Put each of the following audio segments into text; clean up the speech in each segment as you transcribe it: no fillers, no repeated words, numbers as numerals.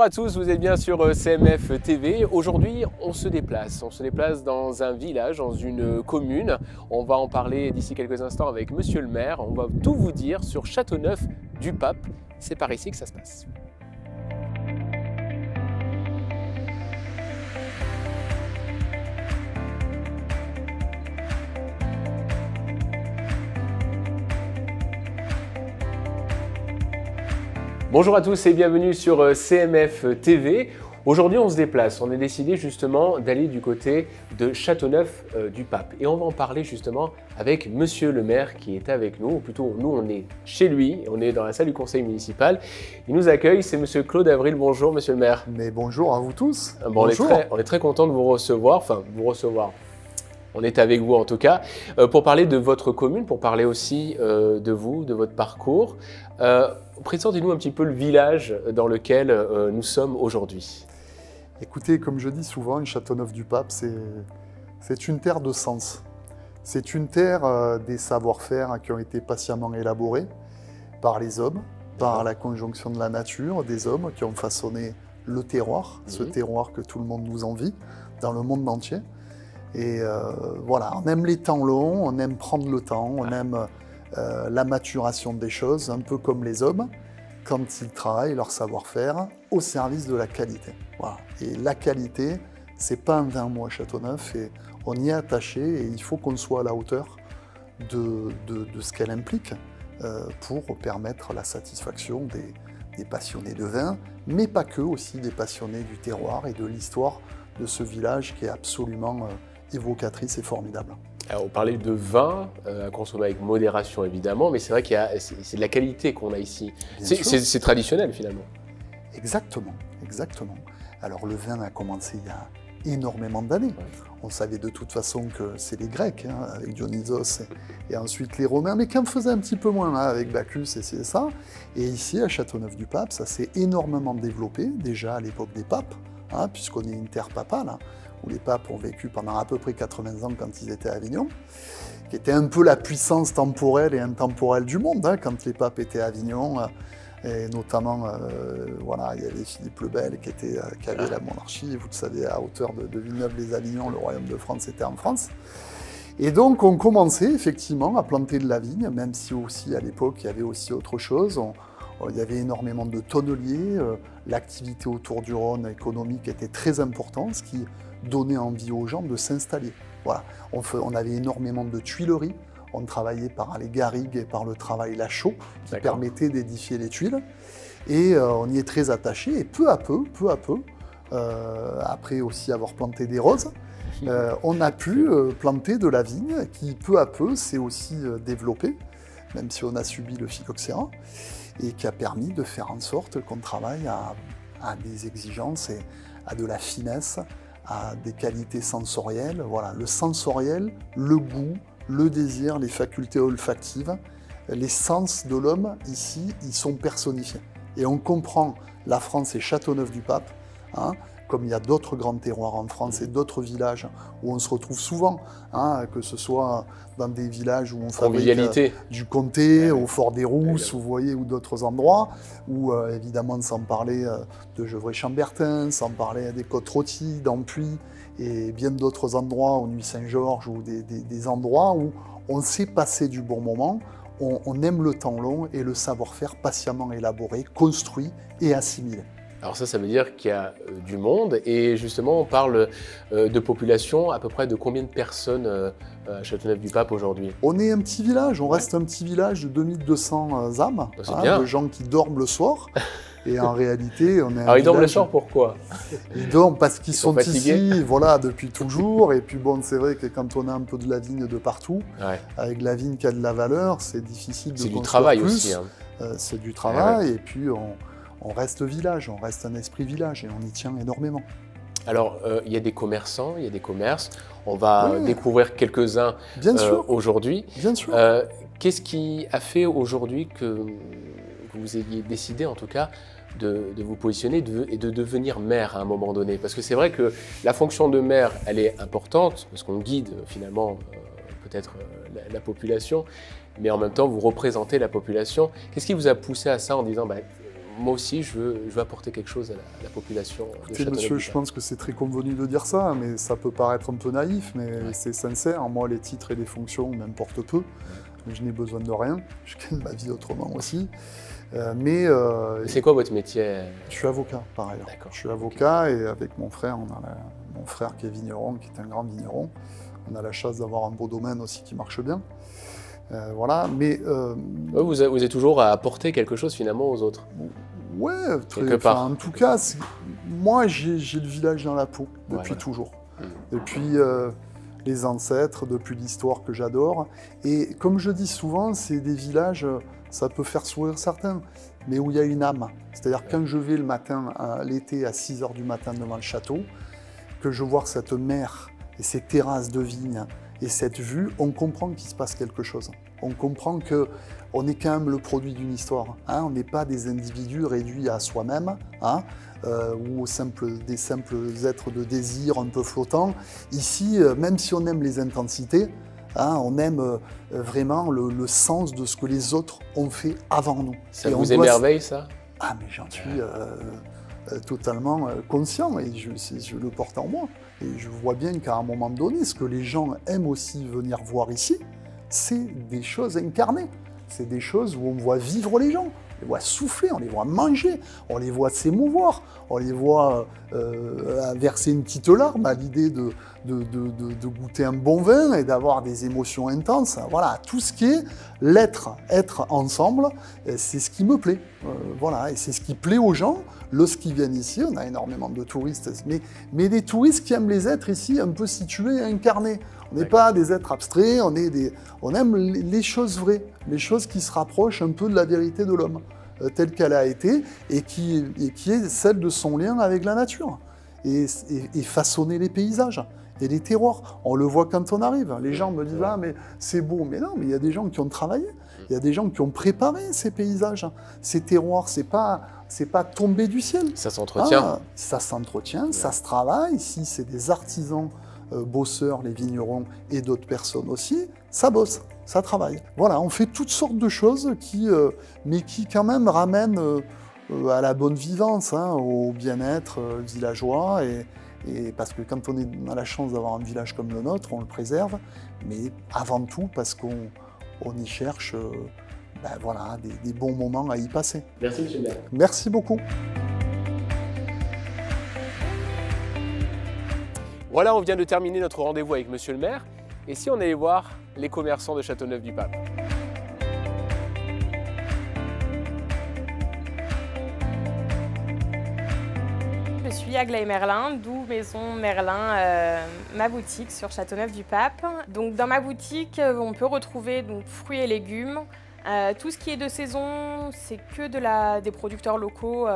à tous, vous êtes bien sur CMF TV. Aujourd'hui, on se déplace dans un village, dans une commune. On va en parler d'ici quelques instants avec monsieur le maire. On va tout vous dire sur Châteauneuf-du-Pape. C'est par ici que ça se passe. Bonjour à tous et bienvenue sur CMF TV. Aujourd'hui, on se déplace. On a décidé justement d'aller du côté de Châteauneuf-du-Pape. Et on va en parler justement avec monsieur le maire qui est avec nous. Ou plutôt, nous, on est chez lui. On est dans la salle du conseil municipal. Il nous accueille, c'est monsieur Claude Avril. Bonjour, monsieur le maire. Mais bonjour à vous tous. Bon, on est très content de vous recevoir. Enfin, vous recevoir. On est avec vous en tout cas, pour parler de votre commune, pour parler aussi de vous, de votre parcours. Présentez-nous un petit peu le village dans lequel nous sommes aujourd'hui. Écoutez, comme je dis souvent, Châteauneuf-du-Pape, c'est une terre de sens. C'est une terre des savoir-faire qui ont été patiemment élaborés par les hommes, par la conjonction de la nature, des hommes qui ont façonné le terroir, ce terroir que tout le monde nous envie, dans le monde entier. Et voilà, on aime les temps longs, on aime prendre le temps, on aime la maturation des choses, un peu comme les hommes, quand ils travaillent leur savoir-faire au service de la qualité. Voilà. Et la qualité, c'est pas un vain mot à Châteauneuf, et on y est attaché, et il faut qu'on soit à la hauteur de ce qu'elle implique pour permettre la satisfaction des passionnés de vin, mais pas que, aussi des passionnés du terroir et de l'histoire de ce village qui est absolument évocatrice et formidable. Alors, on parlait de vin, à consommer avec modération évidemment, mais c'est vrai qu'il c'est de la qualité qu'on a ici. C'est traditionnel finalement. Exactement, exactement. Alors le vin a commencé il y a énormément d'années. On savait de toute façon que c'est les Grecs, avec Dionysos, et ensuite les Romains, mais qui en faisaient un petit peu moins, avec Bacchus et c'est ça. Et ici, à Châteauneuf-du-Pape, ça s'est énormément développé, déjà à l'époque des papes, puisqu'on est une terre papale, où les papes ont vécu pendant à peu près 80 ans quand ils étaient à Avignon, qui était un peu la puissance temporelle et intemporelle du monde, quand les papes étaient à Avignon, et notamment, il y avait Philippe le Bel qui avait la monarchie, vous le savez, à hauteur de Villeneuve-les-Avignon, le royaume de France était en France. Et donc on commençait effectivement à planter de la vigne, même si aussi à l'époque il y avait aussi autre chose. Il y avait énormément de tonneliers, l'activité autour du Rhône économique était très importante, ce qui donnait envie aux gens de s'installer. Voilà. On avait énormément de tuileries, on travaillait par les garrigues et par le travail la chaux, qui permettait d'édifier les tuiles, et on y est très attaché, et peu à peu, après aussi avoir planté des roses, on a pu planter de la vigne, qui peu à peu s'est aussi développée, même si on a subi le phylloxéra, et qui a permis de faire en sorte qu'on travaille à des exigences et à de la finesse, à des qualités sensorielles. Voilà, le sensoriel, le goût, le désir, les facultés olfactives, les sens de l'homme, ici, ils sont personnifiés. Et on comprend la France et Châteauneuf-du-Pape, comme il y a d'autres grands terroirs en France et d'autres villages où on se retrouve souvent, que ce soit dans des villages où on fabrique du comté, au Fort des Rousses, vous voyez, ou d'autres endroits, ou évidemment sans parler de Gevrey-Chambertin, sans parler des Côtes-Rôties, d'Ampuis, et bien d'autres endroits, au Nuit-Saint-Georges, ou des endroits où on sait passer du bon moment, on aime le temps long et le savoir-faire patiemment élaboré, construit et assimilé. Alors ça veut dire qu'il y a du monde, et justement on parle de population, à peu près de combien de personnes à Châteauneuf-du-Pape aujourd'hui? On est un petit village, on reste un petit village de 2200 âmes, de gens qui dorment le soir, et en réalité on est Alors ils dorment le soir pourquoi? Ils dorment parce qu'ils sont fatigués. Ici, voilà, depuis toujours, et puis bon, c'est vrai que quand on a un peu de la vigne de partout, avec la vigne qui a de la valeur, c'est difficile de construire plus. C'est du travail aussi. C'est du travail, et puis on reste village, on reste un esprit village et on y tient énormément. Alors, il y a des commerçants, il y a des commerces. On va découvrir quelques-uns aujourd'hui. Bien sûr. Qu'est-ce qui a fait aujourd'hui que vous ayez décidé, en tout cas, de vous positionner et de devenir maire à un moment donné? Parce que c'est vrai que la fonction de maire, elle est importante, parce qu'on guide finalement peut-être la population, mais en même temps, vous représentez la population. Qu'est-ce qui vous a poussé à ça en disant moi aussi, je veux apporter quelque chose à la population de Écoutez, monsieur, je pense que c'est très convenu de dire ça, mais ça peut paraître un peu naïf, mais c'est sincère. Moi, les titres et les fonctions m'importent peu. Je n'ai besoin de rien. Je gagne ma vie autrement aussi. C'est quoi votre métier? Je suis avocat, par ailleurs. D'accord. Je suis avocat et avec mon frère, mon frère qui est vigneron, qui est un grand vigneron. On a la chance d'avoir un beau domaine aussi qui marche bien. Voilà, mais... Ouais, vous êtes toujours à apporter quelque chose finalement aux autres. Ouais, quelque part. En tout cas, moi j'ai le village dans la peau depuis toujours. Depuis les ancêtres, depuis l'histoire que j'adore. Et comme je dis souvent, c'est des villages, ça peut faire sourire certains, mais où il y a une âme. C'est-à-dire quand je vais le matin, l'été à 6h du matin devant le château, que je vois cette mer et ces terrasses de vignes et cette vue, on comprend qu'il se passe quelque chose. On comprend qu'on est quand même le produit d'une histoire. Hein. On n'est pas des individus réduits à soi-même, hein, ou des simples êtres de désir un peu flottants. Ici, même si on aime les intensités, hein, on aime vraiment le sens de ce que les autres ont fait avant nous. Ça vous émerveille, ça? Ah, mais j'en suis totalement conscient et je le porte en moi. Et je vois bien qu'à un moment donné, ce que les gens aiment aussi venir voir ici, c'est des choses incarnées. C'est des choses où on voit vivre les gens. On les voit souffler, on les voit manger, on les voit s'émouvoir, on les voit verser une petite larme à l'idée de goûter un bon vin et d'avoir des émotions intenses. Voilà, tout ce qui est être ensemble, c'est ce qui me plaît. Voilà, et c'est ce qui plaît aux gens lorsqu'ils viennent ici. On a énormément de touristes, mais des touristes qui aiment les êtres ici un peu situés et incarnés. On n'est pas des êtres abstraits, on aime les choses vraies, les choses qui se rapprochent un peu de la vérité de l'homme, telle qu'elle a été, et qui est celle de son lien avec la nature, et façonner les paysages et les terroirs. On le voit quand on arrive. Les gens me disent « Ah, mais c'est beau ». Mais non, mais il y a des gens qui ont travaillé, il y a des gens qui ont préparé ces paysages, ces terroirs. C'est pas tombé du ciel. Ça s'entretient. Ah, ça s'entretient, ça se travaille. Ici, c'est des artisans bosseurs, les vignerons et d'autres personnes aussi. Ça bosse, ça travaille. Voilà, on fait toutes sortes de choses mais qui quand même ramènent à la bonne vivance, hein, au bien-être villageois. Et parce que quand on a la chance d'avoir un village comme le nôtre, on le préserve, mais avant tout parce qu'on y cherche voilà, des bons moments à y passer. Merci, monsieur le maire. Merci beaucoup. Voilà, on vient de terminer notre rendez-vous avec monsieur le maire. Et si on allait voir les commerçants de Châteauneuf-du-Pape? Je suis Aglaé Merlin, d'où Maison Merlin, ma boutique sur Châteauneuf-du-Pape. Donc dans ma boutique, on peut retrouver donc, fruits et légumes. Tout ce qui est de saison, c'est que des producteurs locaux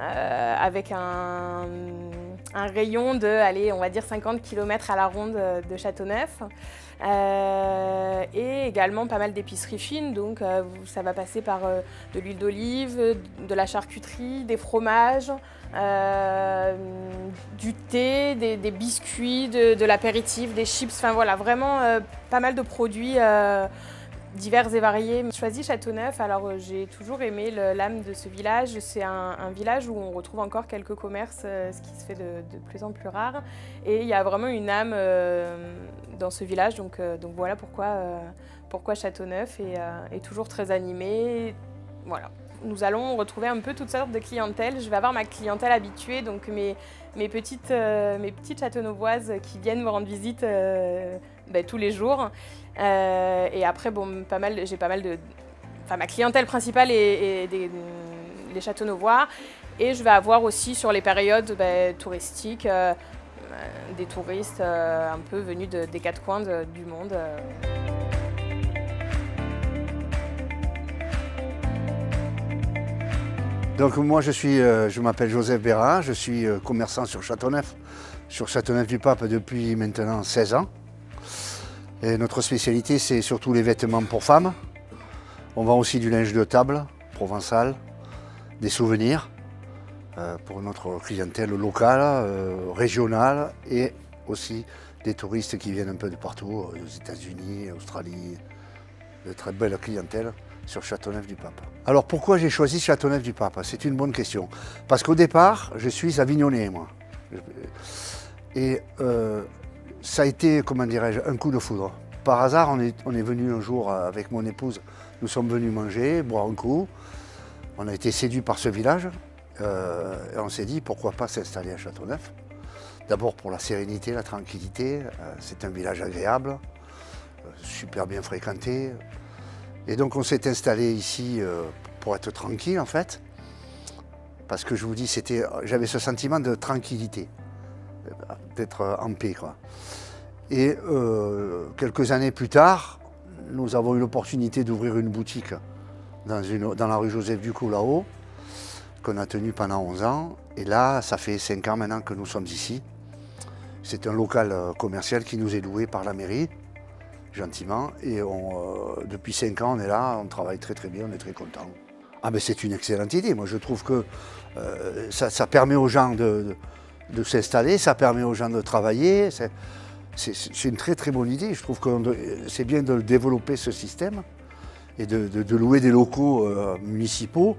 avec un rayon de, allez, on va dire 50 km à la ronde de Châteauneuf. Et également pas mal d'épiceries fines, donc ça va passer par de l'huile d'olive, de la charcuterie, des fromages, du thé, des biscuits, de l'apéritif, des chips, enfin voilà, vraiment pas mal de produits divers et variés. J'ai choisi Châteauneuf, alors j'ai toujours aimé l'âme de ce village. C'est un village où on retrouve encore quelques commerces, ce qui se fait de plus en plus rare. Et il y a vraiment une âme dans ce village, donc voilà pourquoi Châteauneuf est toujours très animé. Voilà. Nous allons retrouver un peu toutes sortes de clientèle. Je vais avoir ma clientèle habituée, donc mes petites châteaunevoises qui viennent me rendre visite tous les jours. Et après, bon, j'ai pas mal de... Enfin, ma clientèle principale est les châteaunevois. Et je vais avoir aussi sur les périodes touristiques des touristes un peu venus des quatre coins du monde. Donc moi je m'appelle Joseph Bérin, je suis commerçant sur Châteauneuf-du-Pape depuis maintenant 16 ans. Et notre spécialité c'est surtout les vêtements pour femmes. On vend aussi du linge de table provençal, des souvenirs pour notre clientèle locale, régionale et aussi des touristes qui viennent un peu de partout, aux États-Unis, Australie, de très belle clientèle. sur Châteauneuf-du-Pape. Alors pourquoi j'ai choisi Châteauneuf-du-Pape? C'est une bonne question. Parce qu'au départ, je suis avignonnais, moi. Et ça a été, comment dirais-je, un coup de foudre. Par hasard, on est venu un jour avec mon épouse, nous sommes venus manger, boire un coup. On a été séduits par ce village et on s'est dit pourquoi pas s'installer à Châteauneuf. D'abord pour la sérénité, la tranquillité, c'est un village agréable, super bien fréquenté. Et donc on s'est installé ici pour être tranquille en fait. Parce que je vous dis, j'avais ce sentiment de tranquillité, d'être en paix, quoi. Et quelques années plus tard, nous avons eu l'opportunité d'ouvrir une boutique dans la rue Joseph Duclos là-haut, qu'on a tenue pendant 11 ans. Et là, ça fait 5 ans maintenant que nous sommes ici. C'est un local commercial qui nous est loué par la mairie, gentiment. Et depuis 5 ans, on est là, on travaille très très bien, on est très contents. Ah ben c'est une excellente idée. Moi je trouve que ça permet aux gens de s'installer, ça permet aux gens de travailler. C'est une très très bonne idée. Je trouve que c'est bien de développer ce système et de louer des locaux municipaux,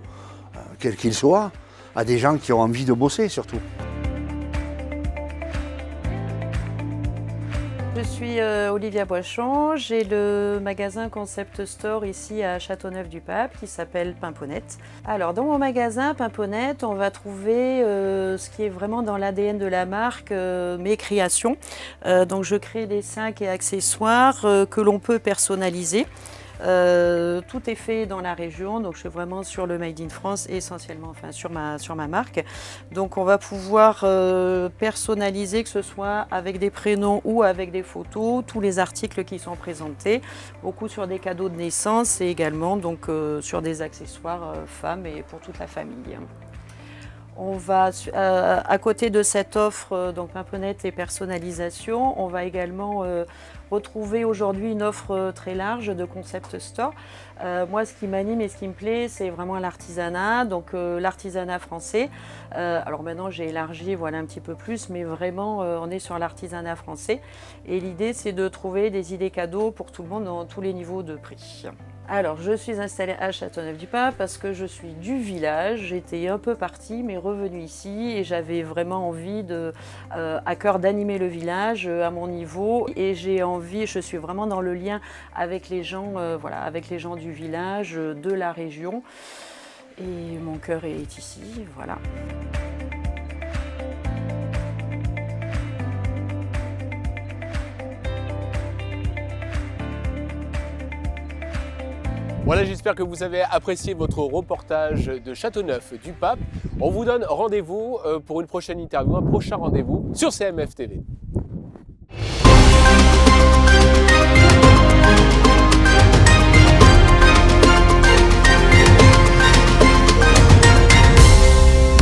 quels qu'ils soient, à des gens qui ont envie de bosser surtout. Je suis Olivia Boischon, j'ai le magasin Concept Store ici à Châteauneuf-du-Pape qui s'appelle Pimponnette. Alors dans mon magasin Pimponnette, on va trouver ce qui est vraiment dans l'ADN de la marque, mes créations. Donc je crée des sacs et accessoires que l'on peut personnaliser. Tout est fait dans la région, donc je suis vraiment sur le Made in France essentiellement, enfin sur ma marque. Donc on va pouvoir personnaliser, que ce soit avec des prénoms ou avec des photos, tous les articles qui sont présentés, beaucoup sur des cadeaux de naissance et également donc, sur des accessoires femmes et pour toute la famille. On va, à côté de cette offre, donc Pimponnette et personnalisation, on va également retrouver aujourd'hui une offre très large de Concept Store. Moi, ce qui m'anime et ce qui me plaît, c'est vraiment l'artisanat, donc l'artisanat français. Alors maintenant, j'ai élargi voilà, un petit peu plus, mais vraiment, on est sur l'artisanat français. Et l'idée, c'est de trouver des idées cadeaux pour tout le monde dans tous les niveaux de prix. Alors, je suis installée à Châteauneuf-du-Pape parce que je suis du village. J'étais un peu partie, mais revenue ici et j'avais vraiment envie à cœur d'animer le village à mon niveau. Et j'ai envie, je suis vraiment dans le lien avec les gens, voilà, avec les gens du village, de la région. Et mon cœur est ici, voilà. Voilà, j'espère que vous avez apprécié votre reportage de Châteauneuf-du-Pape. On vous donne rendez-vous pour une prochaine interview, un prochain rendez-vous sur CMF TV.